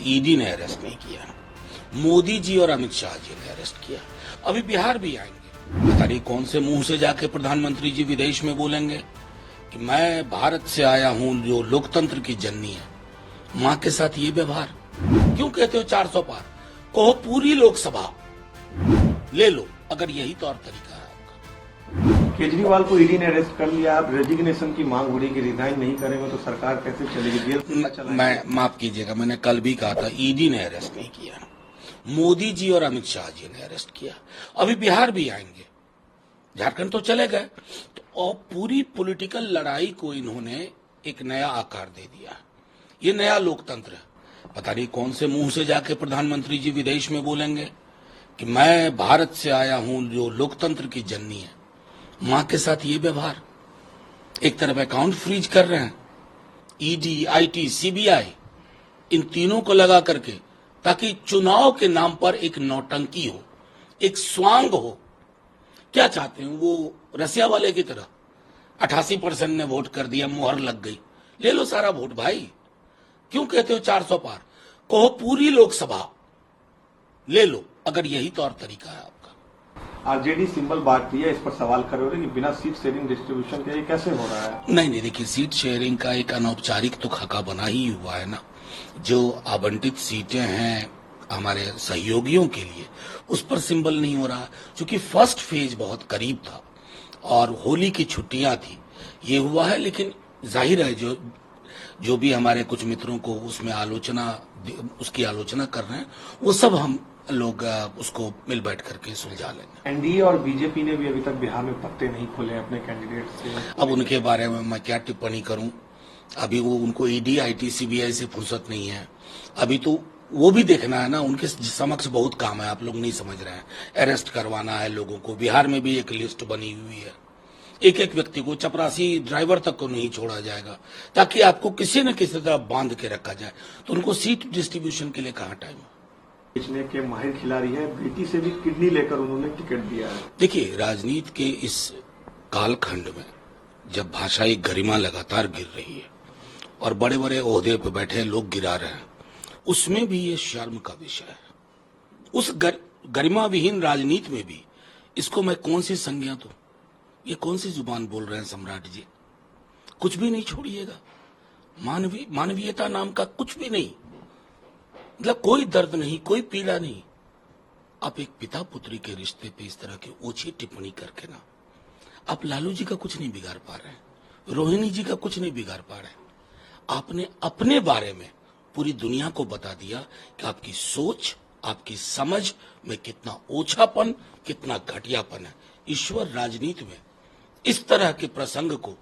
ED ने arrest नहीं किया, मोदी जी और अमित शाह जी ने अरेस्ट किया। अभी बिहार भी आएंगे, पता नहीं कौन से मुंह से जाके प्रधानमंत्री जी विदेश में बोलेंगे कि मैं भारत से आया हूं जो लोकतंत्र की जननी है। मां के साथ ये व्यवहार क्यों कहते हो 400 पार? कहो पूरी लोकसभा ले लो, अगर यही तौर तरीका है आपका। केजरीवाल को ईडी ने अरेस्ट कर लिया, अब रेजिग्नेशन की मांग हो रही कि रिजाइन नहीं करेंगे तो सरकार कैसे चलेगी? मैं माफ कीजिएगा, मैंने कल भी कहा था ईडी ने अरेस्ट नहीं किया, मोदी जी और अमित शाह जी ने अरेस्ट किया। अभी बिहार भी आएंगे, झारखंड तो चले गए, तो और पूरी पॉलिटिकल लड़ाई को इन्होंने एक नया आकार दे दिया। ये नया लोकतंत्र है, पता नहीं कौन से मुंह से जाके प्रधानमंत्री जी विदेश में बोलेंगे कि मैं भारत से आया हूं जो लोकतंत्र की जननी है। मां के साथ ये व्यवहार, एक तरफ अकाउंट फ्रीज कर रहे हैं ईडी, आईटी, सीबीआई, इन तीनों को लगा करके, ताकि चुनाव के नाम पर एक नौटंकी हो, एक स्वांग हो। क्या चाहते हैं वो? रसिया वाले की तरह 88% ने वोट कर दिया, मुहर लग गई, ले लो सारा वोट भाई। क्यों कहते हो 400 पार? कहो पूरी लोकसभा ले लो, अगर यही तौर तरीका है आपका। आरजेडी सिंबल बांटती है, इस पर सवाल कर रहे हो कि बिना सीट शेयरिंग डिस्ट्रीब्यूशन के ये कैसे हो रहा है? नहीं, देखिए, सीट शेयरिंग का एक अनौपचारिक तो खाका बना ही हुआ है ना। जो आवंटित सीटें हैं हमारे सहयोगियों के लिए, उस पर सिंबल नहीं हो रहा, क्योंकि फर्स्ट फेज बहुत करीब था और होली की छुट्टियां थी, ये हुआ है। लेकिन जाहिर है जो भी हमारे कुछ मित्रों को उसमें उसकी आलोचना कर रहे हैं, वो सब हम लोग उसको मिल बैठ करके सुलझा लेंगे। एनडीए और बीजेपी ने भी अभी तक बिहार में पत्ते नहीं खोले अपने कैंडिडेट से। अब उनके बारे में मैं क्या टिप्पणी करूं? अभी वो उनको ईडी, आईटी, सीबीआई से फुर्सत नहीं है। अभी तो वो भी देखना है ना, उनके समक्ष बहुत काम है, आप लोग नहीं समझ रहे हैं। अरेस्ट करवाना है लोगों को। बिहार में भी एक लिस्ट बनी हुई है, एक एक व्यक्ति को, चपरासी ड्राइवर तक को नहीं छोड़ा जाएगा, ताकि आपको किसी न किसी तरह बांध के रखा जाए। तो उनको सीट डिस्ट्रीब्यूशन के लिए कहाँ टाइम है? बेचने के माहिर खिलाड़ी है, बेटी से भी किडनी लेकर उन्होंने टिकट दिया है। देखिए, राजनीति के इस कालखंड में जब भाषाई गरिमा लगातार गिर रही है और बड़े बड़े ओहदे पर बैठे लोग गिरा रहे हैं, उसमें भी ये शर्म का विषय है। उस गरिमा विहीन राजनीति में भी इसको मैं कौन सी संज्ञा दूं? ये कौन सी जुबान बोल रहे हैं सम्राट जी? कुछ भी नहीं छोड़िएगा, मानवीयता नाम का कुछ भी नहीं, मतलब कोई दर्द नहीं, कोई पीड़ा नहीं। आप एक पिता पुत्री के रिश्ते पे इस तरह की ओछी टिप्पणी करके ना, आप लालू जी का कुछ नहीं बिगाड़ पा रहे हैं, रोहिणी जी का कुछ नहीं बिगाड़ पा रहे हैं। आपने अपने बारे में पूरी दुनिया को बता दिया कि आपकी सोच, आपकी समझ में कितना ओछापन, कितना घटियापन है। ईश्वर राजनीति में इस तरह के प्रसंग को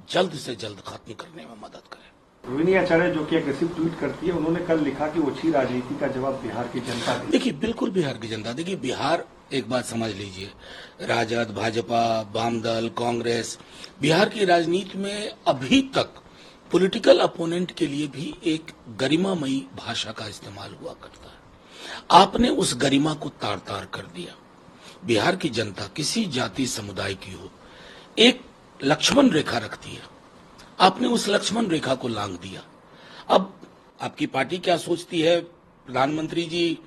जल्द से जल्द खत्म करने में मदद करे। रोहिणी आचार्य जो कि एग्रेसिव ट्वीट करती है, उन्होंने कल लिखा कि ओछी राजनीति का जवाब बिहार की जनता दी। देखिए, बिल्कुल बिहार की जनता, देखिए बिहार, एक बात समझ लीजिए, राजद, भाजपा, वामदल, कांग्रेस, बिहार की राजनीति में अभी तक पॉलिटिकल अपोनेंट के लिए भी एक गरिमामयी भाषा का इस्तेमाल हुआ करता है। आपने उस गरिमा को तार तार कर दिया। बिहार की जनता किसी जाति समुदाय की हो, एक लक्ष्मण रेखा रखती है, आपने उस लक्ष्मण रेखा को लांघ दिया। अब आपकी पार्टी क्या सोचती है? प्रधानमंत्री जी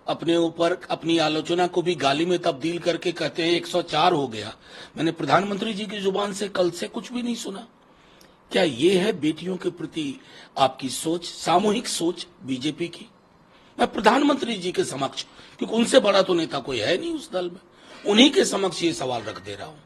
अपने ऊपर अपनी आलोचना को भी गाली में तब्दील करके कहते हैं 104 हो गया। मैंने प्रधानमंत्री जी की जुबान से कल से कुछ भी नहीं सुना। क्या ये है बेटियों के प्रति आपकी सोच, सामूहिक सोच बीजेपी की? मैं प्रधानमंत्री जी के समक्ष, क्योंकि उनसे बड़ा तो नेता कोई है नहीं उस दल में, उन्हीं के समक्ष ये सवाल रख दे रहा हूं।